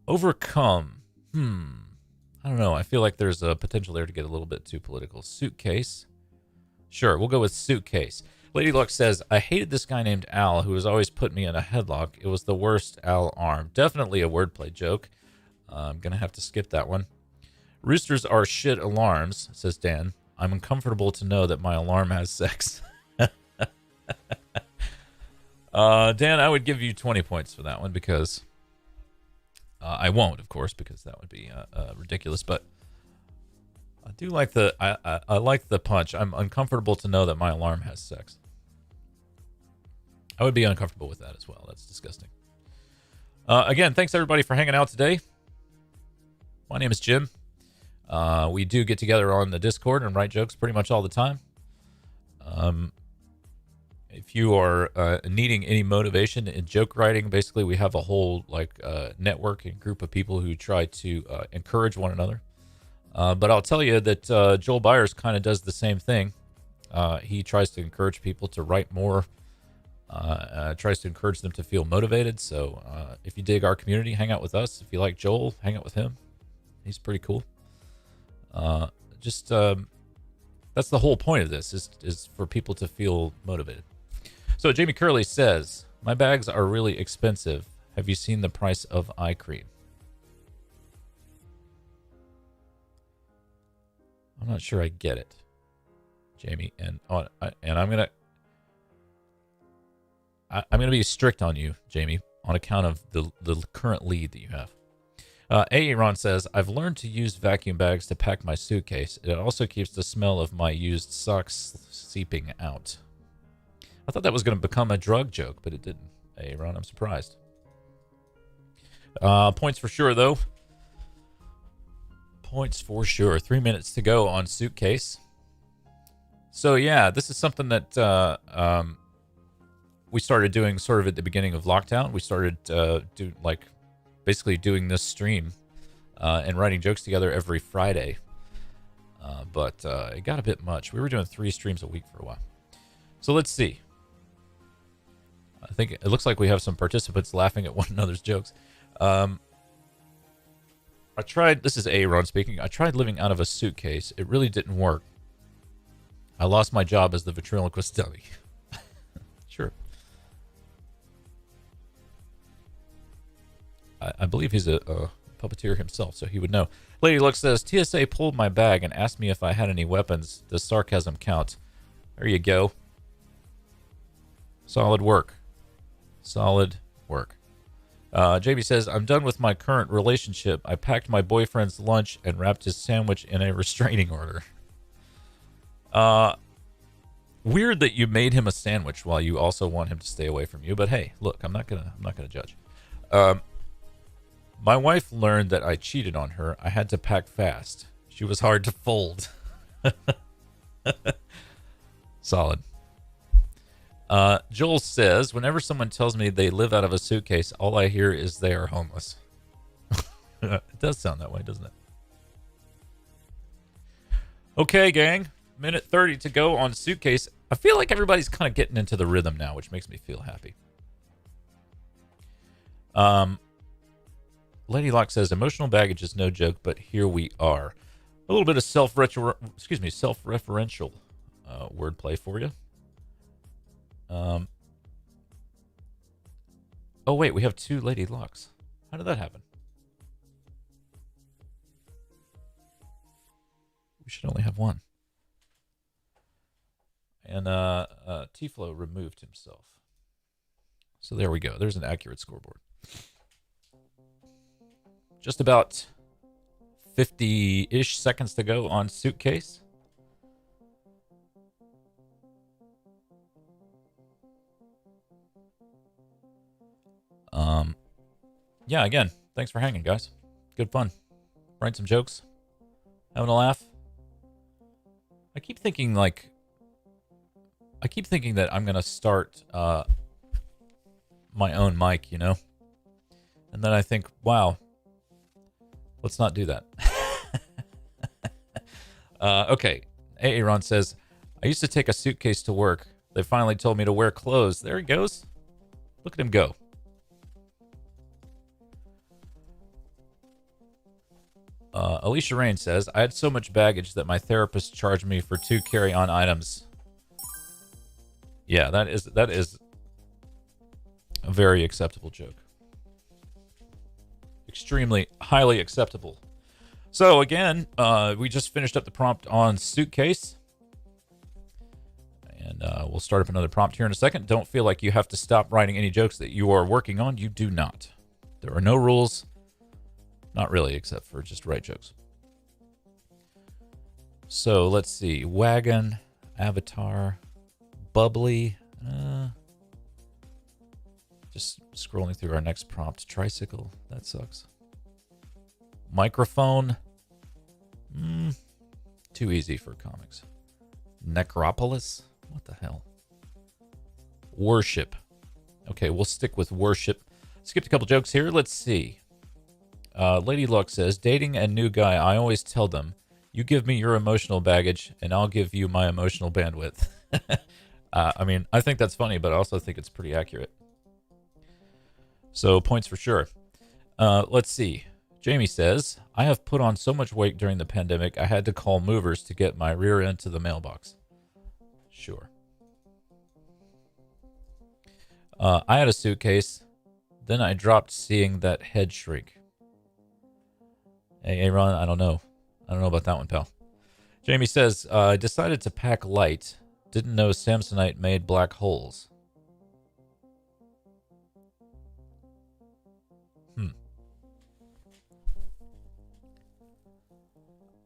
overcome. I don't know. I feel like there's a potential there to get a little bit too political. Suitcase. Sure, we'll go with suitcase. Lady Luck says, I hated this guy named Al who has always put me in a headlock. It was the worst Al arm. Definitely a wordplay joke. I'm going to have to skip that one. Roosters are shit alarms, says Dan. I'm uncomfortable to know that my alarm has sex. Dan, I would give you 20 points for that one because I won't, of course, because that would be ridiculous. But I do like I like the punch. I'm uncomfortable to know that my alarm has sex. I would be uncomfortable with that as well. That's disgusting. Again, thanks everybody for hanging out today. My name is Jim. We do get together on the Discord and write jokes pretty much all the time. If you are needing any motivation in joke writing, basically we have a whole network and group of people who try to encourage one another. But I'll tell you that Joel Byers kind of does the same thing. He tries to encourage people to write more, tries to encourage them to feel motivated. So if you dig our community, hang out with us. If you like Joel, hang out with him. He's pretty cool. That's the whole point of this is for people to feel motivated. So Jamie Curley says, my bags are really expensive. Have you seen the price of eye cream? I'm not sure I get it, Jamie. And I'm gonna be strict on you, Jamie, on account of the current lead that you have. Aaron says, I've learned to use vacuum bags to pack my suitcase. It also keeps the smell of my used socks seeping out. I thought that was going to become a drug joke, but it didn't. Aaron, I'm surprised. Points for sure, though. Points for sure. 3 minutes to go on suitcase. So, yeah, this is something that we started doing sort of at the beginning of lockdown. We started basically doing this stream and writing jokes together every Friday. But it got a bit much. We were doing 3 streams a week for a while. So let's see. I think it looks like we have some participants laughing at one another's jokes. I tried, this is Aaron speaking, I tried living out of a suitcase. It really didn't work. I lost my job as the ventriloquist dummy. Sure. I believe he's a puppeteer himself, so he would know. Lady Luck says, TSA pulled my bag and asked me if I had any weapons. Does sarcasm count? There you go. Solid work. Solid work. JB says, I'm done with my current relationship. I packed my boyfriend's lunch and wrapped his sandwich in a restraining order. Weird that you made him a sandwich while you also want him to stay away from you. But hey, look, I'm not gonna judge. My wife learned that I cheated on her. I had to pack fast. She was hard to fold. Solid. Joel says, whenever someone tells me they live out of a suitcase, all I hear is they are homeless. It does sound that way, doesn't it? Okay, gang. Minute 30 to go on suitcase. I feel like everybody's kind of getting into the rhythm now, which makes me feel happy. Lady Locke says, emotional baggage is no joke, but here we are. A little bit of self-referential wordplay for you. Oh, wait, we have 2 Lady Locks. How did that happen? We should only have 1. And T-Flow removed himself. So there we go. There's an accurate scoreboard. Just about 50-ish seconds to go on Suitcase. Yeah, again, thanks for hanging, guys. Good fun. Writing some jokes. Having a laugh. I keep thinking that I'm going to start my own mic, And then I think, wow, let's not do that. Okay. Aaron says, I used to take a suitcase to work. They finally told me to wear clothes. There he goes. Look at him go. Alicia Rain says, I had so much baggage that my therapist charged me for 2 carry-on items. Yeah, that is a very acceptable joke. Extremely, highly acceptable. So again, we just finished up the prompt on Suitcase. And we'll start up another prompt here in a second. Don't feel like you have to stop writing any jokes that you are working on. You do not. There are no rules. Not really, except for just write jokes. So let's see. Wagon, Avatar, Bubbly. Just scrolling through our next prompt. Tricycle. That sucks. Microphone. Too easy for comics. Necropolis. What the hell? Worship. Okay, we'll stick with worship. Skipped a couple jokes here. Let's see. Lady Luck says, dating a new guy, I always tell them, you give me your emotional baggage and I'll give you my emotional bandwidth. I mean, I think that's funny, but I also think it's pretty accurate. So points for sure. Let's see. Jamie says, I have put on so much weight during the pandemic, I had to call movers to get my rear end to the mailbox. Sure. I had a suitcase. Then I dropped seeing that head shrink. Hey, Ron, I don't know. I don't know about that one, pal. Jamie says, I decided to pack light. Didn't know Samsonite made black holes.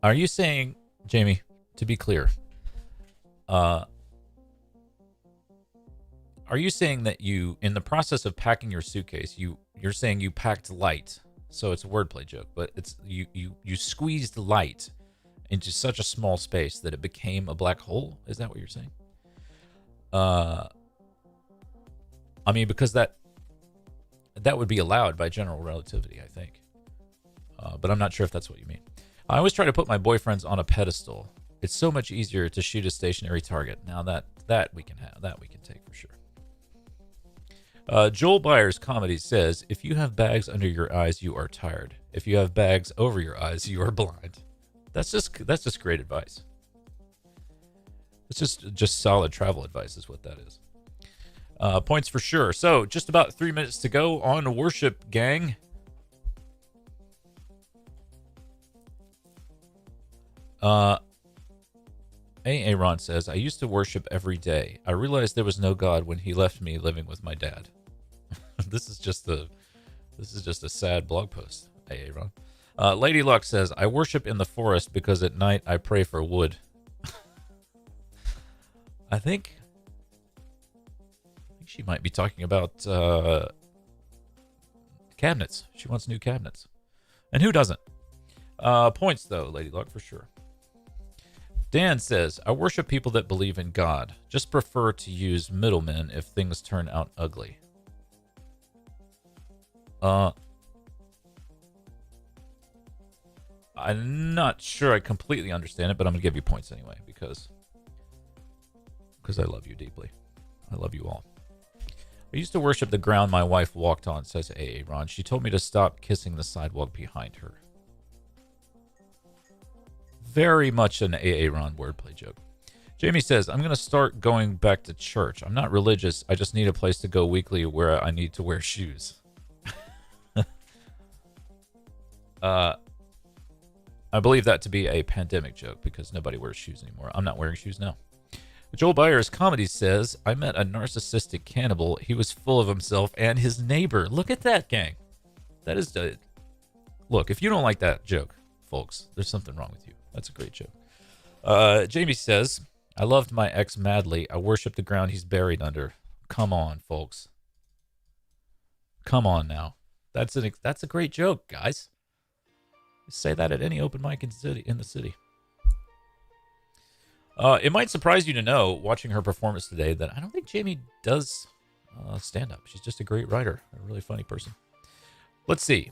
Are you saying, Jamie, to be clear, are you saying that you, in the process of packing your suitcase, you're saying you packed light? So it's a wordplay joke, but it's you squeezed light into such a small space that it became a black hole? Is that what you're saying? I mean, because that would be allowed by general relativity, I think. But I'm not sure if that's what you mean. I always try to put my boyfriends on a pedestal. It's so much easier to shoot a stationary target. Now that we can have, that we can take for sure. Joel Byers Comedy says, if you have bags under your eyes, you are tired. If you have bags over your eyes, you are blind. That's just great advice. It's just solid travel advice is what that is. Points for sure. So just about 3 minutes to go on Worship, gang. Aaron says, I used to worship every day. I realized there was no God when he left me living with my dad. This is just a sad blog post. Aaron. Lady Luck says, I worship in the forest because at night I pray for wood. I think she might be talking about cabinets. She wants new cabinets. And who doesn't? Points, though, Lady Luck, for sure. Dan says, I worship people that believe in God. Just prefer to use middlemen if things turn out ugly. I'm not sure I completely understand it, but I'm going to give you points anyway because I love you deeply. I love you all. I used to worship the ground my wife walked on, says Ron. She told me to stop kissing the sidewalk behind her. Very much an Ron wordplay joke. Jamie says, I'm going to start going back to church. I'm not religious. I just need a place to go weekly where I need to wear shoes. I believe that to be a pandemic joke because nobody wears shoes anymore. I'm not wearing shoes now. Joel Byers Comedy says, I met a narcissistic cannibal. He was full of himself and his neighbor. Look at that, gang. That is... Look, if you don't like that joke, folks. There's something wrong with you. That's a great joke. Jamie says, I loved my ex madly. I worship the ground he's buried under. Come on, folks. Come on now. That's a great joke, guys. Say that at any open mic in the city. It might surprise you to know, watching her performance today, that I don't think Jamie does stand-up. She's just a great writer, a really funny person. Let's see.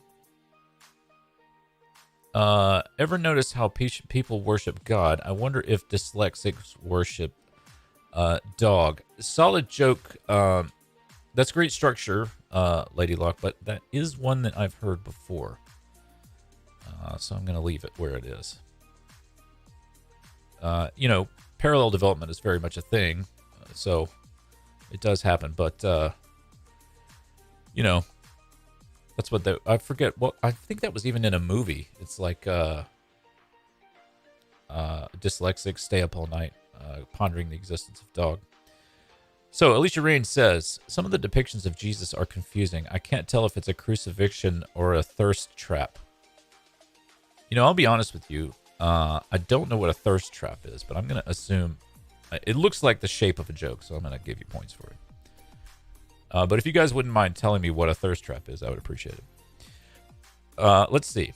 Ever notice how people worship God? I wonder if dyslexics worship dog. Solid joke. That's great structure, Lady Luck, but that is one that I've heard before. So I'm going to leave it where it is. Parallel development is very much a thing, so it does happen. But that's what I forget. What I think that was even in a movie. It's like dyslexics stay up all night pondering the existence of dog. So Alicia Rain says, some of the depictions of Jesus are confusing. I can't tell if it's a crucifixion or a thirst trap. I'll be honest with you. I don't know what a thirst trap is, but I'm going to assume it looks like the shape of a joke, so I'm going to give you points for it. But if you guys wouldn't mind telling me what a thirst trap is, I would appreciate it. Let's see.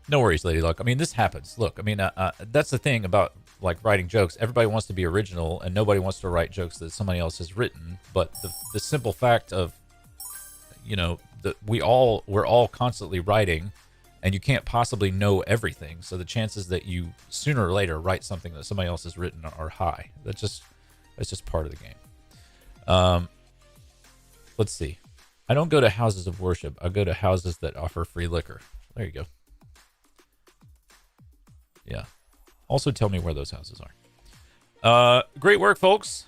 No worries, Lady Luck. I mean, this happens. Look, I mean, that's the thing about like writing jokes. Everybody wants to be original, and nobody wants to write jokes that somebody else has written. But the simple fact of, that we're all constantly writing, and you can't possibly know everything. So the chances that you sooner or later write something that somebody else has written are high. That's just part of the game. Let's see. I don't go to houses of worship. I go to houses that offer free liquor. There you go. Yeah. Also tell me where those houses are. Great work, folks.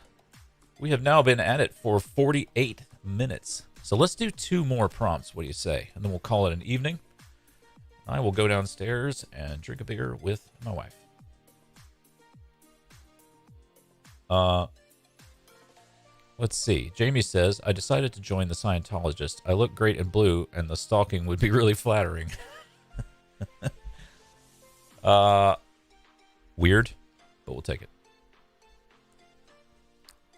We have now been at it for 48 minutes. So let's do 2 more prompts. What do you say? And then we'll call it an evening. I will go downstairs and drink a beer with my wife. Let's see. Jamie says, I decided to join the Scientologist. I look great in blue, and the stalking would be really flattering. Weird, but we'll take it.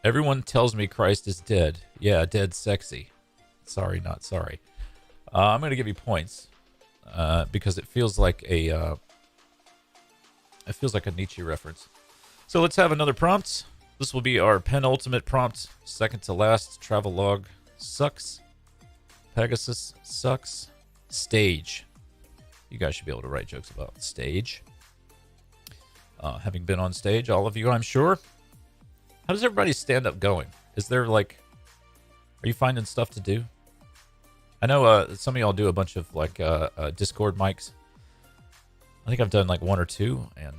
Everyone tells me Christ is dead. Yeah, dead sexy. Sorry, not sorry. I'm going to give you points. Because it feels like a Nietzsche reference. So let's have another prompt. This will be our penultimate prompt, second to last. Travel log sucks. Pegasus sucks. Stage. You guys should be able to write jokes about stage. Having been on stage, all of you, I'm sure. How does everybody's stand-up going? Is there are you finding stuff to do? I know some of y'all do a bunch of Discord mics. I think I've done 1 or 2, and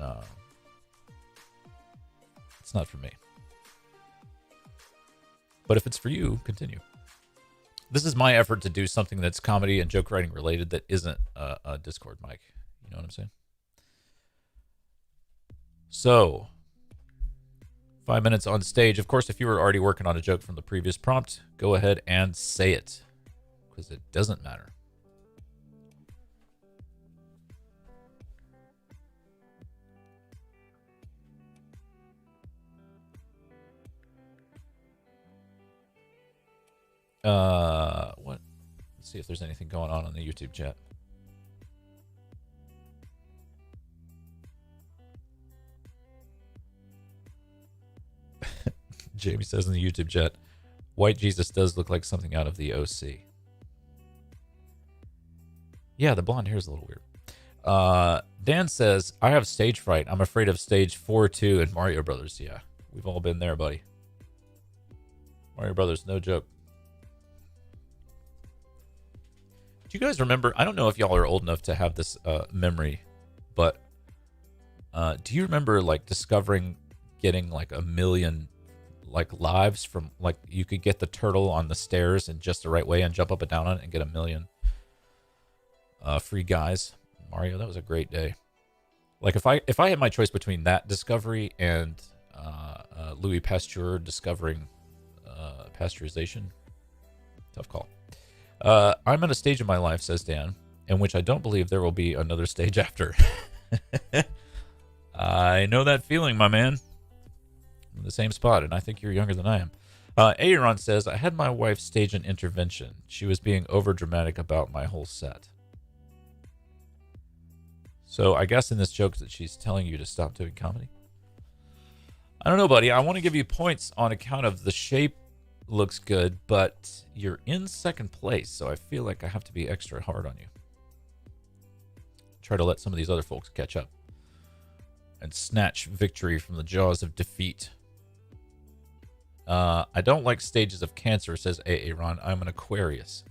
it's not for me. But if it's for you, continue. This is my effort to do something that's comedy and joke writing related that isn't a Discord mic. You know what I'm saying? So, 5 minutes on stage. Of course, if you were already working on a joke from the previous prompt, go ahead and say it. Because it doesn't matter. What? Let's see if there's anything going on the YouTube chat. Jamie says in the YouTube chat, White Jesus does look like something out of the OC. Yeah, the blonde hair is a little weird. Dan says, I have stage fright. I'm afraid of stage 4-2 in Mario Brothers. Yeah, we've all been there, buddy. Mario Brothers, no joke. Do you guys remember? I don't know if y'all are old enough to have this memory, but do you remember discovering getting 1 million lives from you could get the turtle on the stairs in just the right way and jump up and down on it and get 1 million free guys? Mario, that was a great day. If I had my choice between that discovery and Louis Pasteur discovering pasteurization, tough call. I'm at a stage in my life, says Dan, in which I don't believe there will be another stage after. I know that feeling, my man. I'm in the same spot, and I think you're younger than I am. Aaron says, I had my wife stage an intervention. She was being overdramatic about my whole set. So I guess in this joke that she's telling you to stop doing comedy. I don't know, buddy. I want to give you points on account of the shape looks good, but you're in second place, so I feel like I have to be extra hard on you. Try to let some of these other folks catch up and snatch victory from the jaws of defeat. I don't like stages of cancer, says Aaron. I'm an Aquarius.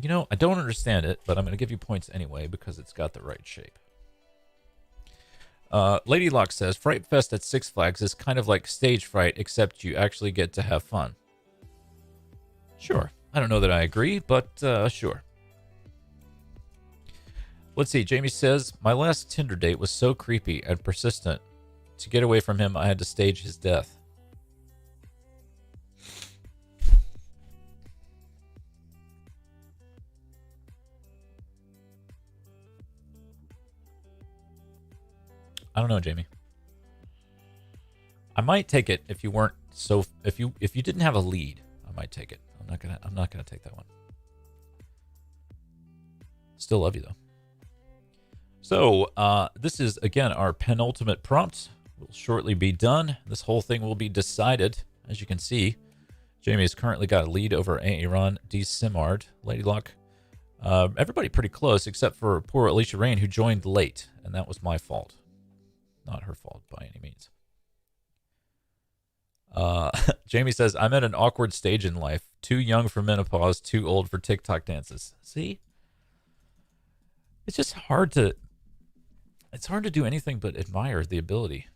You know, I don't understand it, but I'm going to give you points anyway because it's got the right shape. Lady Locke says, Fright Fest at Six Flags is kind of like stage fright, except you actually get to have fun. Sure. I don't know that I agree, but sure. Let's see. Jamie says, my last Tinder date was so creepy and persistent. To get away from him, I had to stage his death. I don't know, Jamie. I might take it if you weren't so if you didn't have a lead, I might take it. I'm not gonna take that one. Still love you though. So this is again our penultimate prompt. Will shortly be done. This whole thing will be decided. As you can see, Jamie has currently got a lead over Aaron D. Simard, Lady Luck. Everybody pretty close except for poor Alicia Rain, who joined late, and that was my fault. Not her fault by any means. Jamie says, I'm at an awkward stage in life. Too young for menopause, too old for TikTok dances. See? It's just hard to... It's hard to do anything but admire the ability.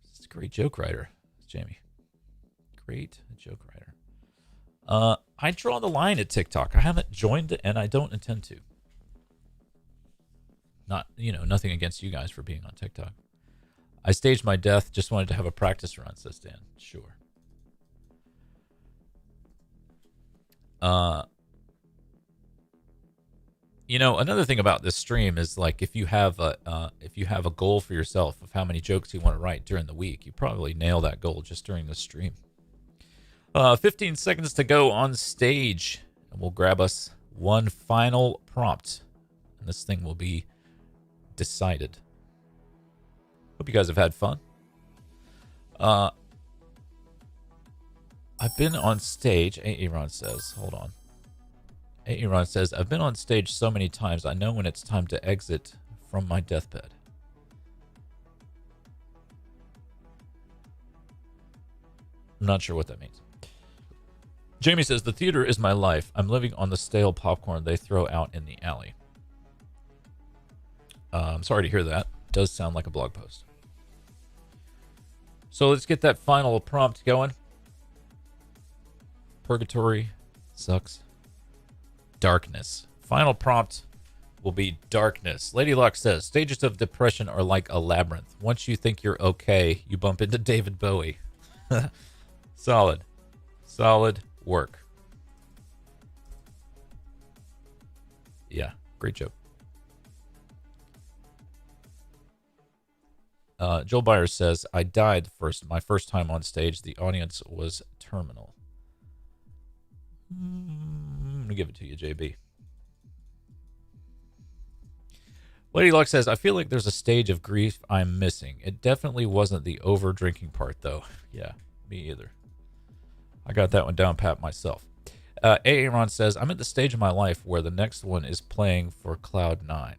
It's a great joke writer, Jamie. Great joke writer. I draw the line at TikTok. I haven't joined it, and I don't intend to. Nothing against you guys for being on TikTok. I staged my death, just wanted to have a practice run, says Dan. Sure. Another thing about this stream is like if you have a goal for yourself of how many jokes you want to write during the week, you probably nail that goal just during the stream. 15 seconds to go on stage, and we'll grab us one final prompt, and this thing will be decided. Hope you guys have had fun. I've been on stage, Aaron says. Hold on. Aaron says, I've been on stage so many times, I know when it's time to exit from my deathbed. I'm not sure what that means. Jamie says, the theater is my life. I'm living on the stale popcorn they throw out in the alley. I'm sorry to hear that. It does sound like a blog post. So let's get that final prompt going. Purgatory sucks. Darkness. Final prompt will be darkness. Lady Luck says, stages of depression are like a labyrinth. Once you think you're okay, you bump into David Bowie. Solid work. Yeah, great joke. Joel Byers says, I died my first time on stage. The audience was terminal. I'm going to give it to you, JB. Lady Luck says, I feel like there's a stage of grief I'm missing. It definitely wasn't the over-drinking part, though. Yeah, me either. I got that one down pat myself. Aaron says, I'm at the stage of my life where the next one is playing for Cloud 9.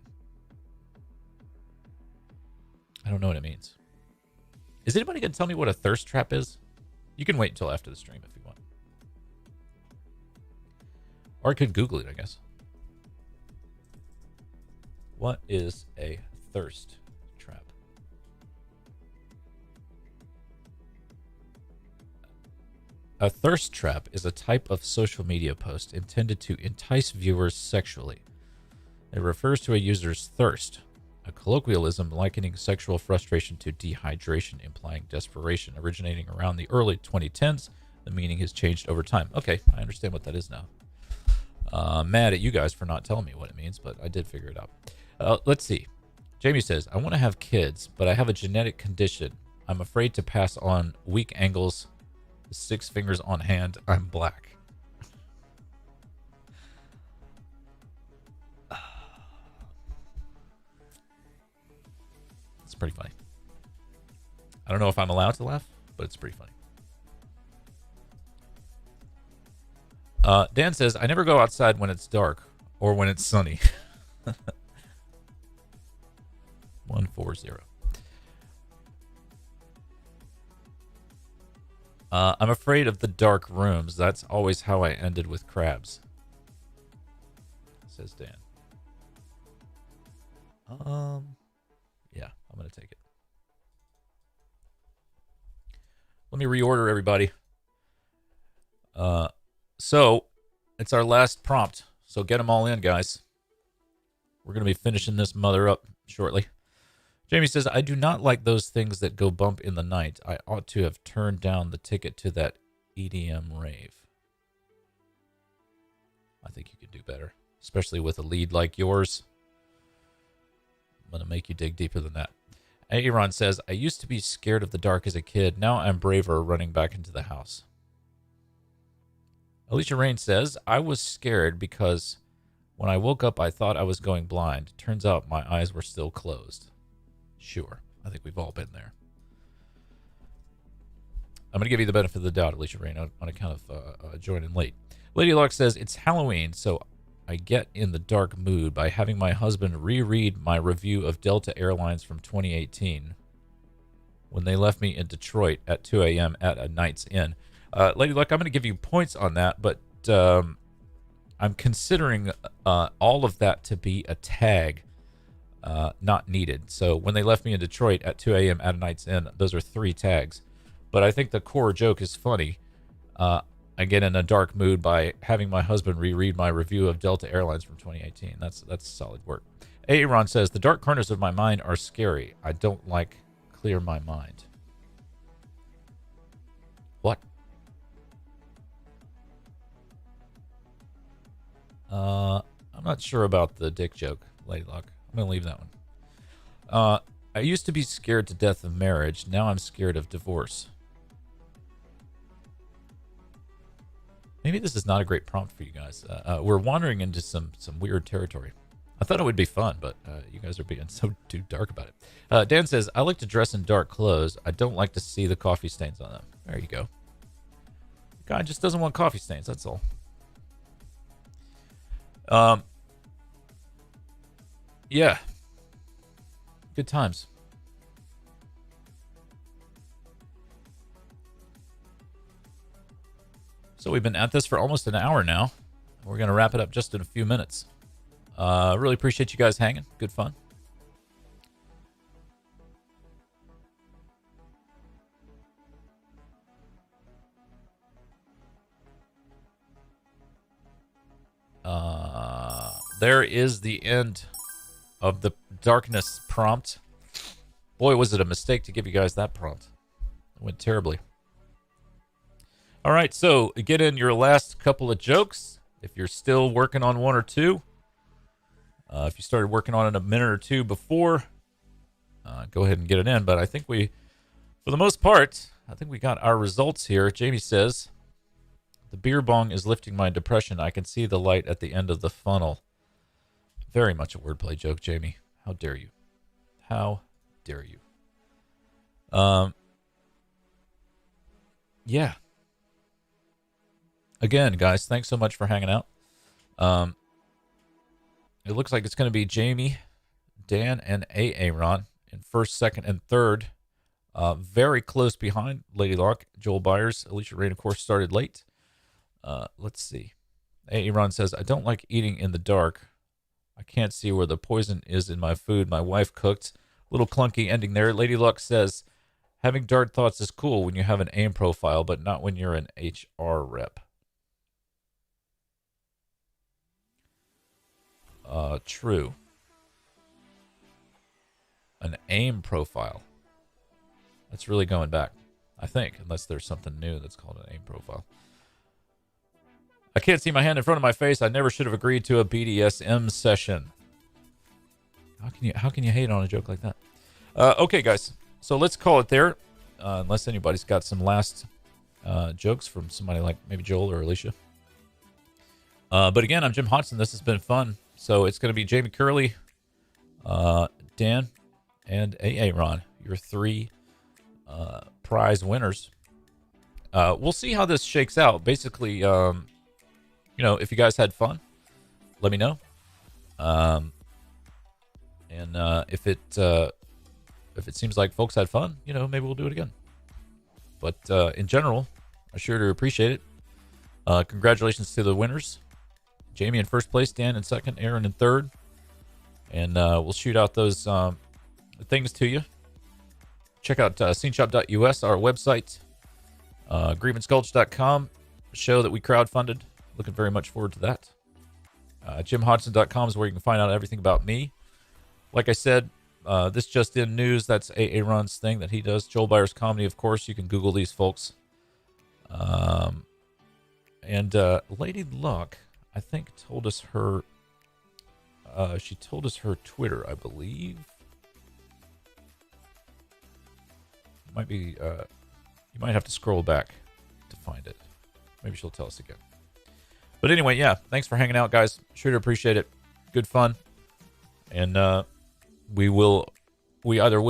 I don't know what it means. Is anybody going to tell me what a thirst trap is? You can wait until after the stream if you want. Or I could Google it, I guess. What is a thirst trap? A thirst trap is a type of social media post intended to entice viewers sexually. It refers to a user's thirst, a colloquialism likening sexual frustration to dehydration, implying desperation, originating around the early 2010s The meaning has changed over time. Okay, I understand what that is now. Mad at you guys for not telling me what it means, but I did figure it out. Let's see. Jamie says, I want to have kids, but I have a genetic condition. I'm afraid to pass on weak angles. 6 fingers on hand. I'm black. It's pretty funny. I don't know if I'm allowed to laugh, but it's pretty funny. Dan says, I never go outside when it's dark or when it's sunny. 140. I'm afraid of the dark rooms. That's always how I ended with crabs, says Dan. Yeah, I'm going to take it. Let me reorder everybody. So it's our last prompt. So get them all in, guys. We're going to be finishing this mother up shortly. Jamie says, I do not like those things that go bump in the night. I ought to have turned down the ticket to that EDM rave. I think you could do better, especially with a lead like yours. I'm going to make you dig deeper than that. Aaron says, I used to be scared of the dark as a kid. Now I'm braver running back into the house. Alicia Rain says, I was scared because when I woke up, I thought I was going blind. Turns out my eyes were still closed. Sure. I think we've all been there. I'm going to give you the benefit of the doubt, Alicia Rain, on account of joining late. Lady Luck says, it's Halloween, so I get in the dark mood by having my husband reread my review of Delta Airlines from 2018 when they left me in Detroit at 2 a.m. at a Night's Inn. Lady Luck, I'm going to give you points on that, but I'm considering all of that to be a tag, not needed. So when they left me in Detroit at 2 a.m. at a Night's Inn, those are 3 tags. But I think the core joke is funny. I get in a dark mood by having my husband reread my review of Delta Airlines from 2018. That's solid work. Aaron says, the dark corners of my mind are scary. I don't like clear my mind. What? I'm not sure about the dick joke, Lady Luck. I'm going to leave that one. I used to be scared to death of marriage. Now I'm scared of divorce. Maybe this is not a great prompt for you guys. We're wandering into some weird territory. I thought it would be fun, but you guys are being so too dark about it. Dan says, I like to dress in dark clothes. I don't like to see the coffee stains on them. There you go. The guy just doesn't want coffee stains, that's all. Yeah. Good times. So we've been at this for almost an hour now. We're going to wrap it up just in a few minutes. Really appreciate you guys hanging. Good fun. There is the end of the darkness prompt. Boy, was it a mistake to give you guys that prompt. It went terribly. All right, so get in your last couple of jokes. If you're still working on one or two, if you started working on it a minute or two before, go ahead and get it in. But I think for the most part, I think we got our results here. Jamie says, the beer bong is lifting my depression. I can see the light at the end of the funnel. Very much a wordplay joke, Jamie. How dare you? How dare you? Yeah. Again, guys, thanks so much for hanging out. It looks like it's going to be Jamie, Dan, and Aaron in first, second, and third. Very close behind Lady Locke, Joel Byers. Alicia Rain, of course, started late. Let's see. Aaron says, I don't like eating in the dark. I can't see where the poison is in my food my wife cooked. Little clunky ending there. Lady Luck says, having dark thoughts is cool when you have an AIM profile, but not when you're an HR rep. True. An AIM profile. That's really going back. I think, unless there's something new that's called an aim profile. I can't see my hand in front of my face. I never should have agreed to a BDSM session. How can you hate on a joke like that? Okay, guys. So let's call it there. Unless anybody's got some last jokes from somebody like maybe Joel or Alicia. But again, I'm Jim Hodgson. This has been fun. So it's going to be Jamie Curley, Dan, and Aaron, your 3 prize winners. We'll see how this shakes out. Basically, if you guys had fun, let me know. And if it seems like folks had fun, maybe we'll do it again. But in general, I sure do appreciate it. Congratulations to the winners. Jamie in first place, Dan in second, Aaron in third. And we'll shoot out those things to you. Check out sceneshop.us, our website. grievanceculture.com, a show that we crowdfunded. Looking very much forward to that. JimHodgson.com is where you can find out everything about me. Like I said, this just in news, that's Aaron's thing that he does. Joel Byers Comedy, of course. You can Google these folks. And Lady Luck, I think, told us her... she told us her Twitter, I believe. Might be... you might have to scroll back to find it. Maybe she'll tell us again. But anyway, yeah, thanks for hanging out, guys. Sure to appreciate it. Good fun. And we either will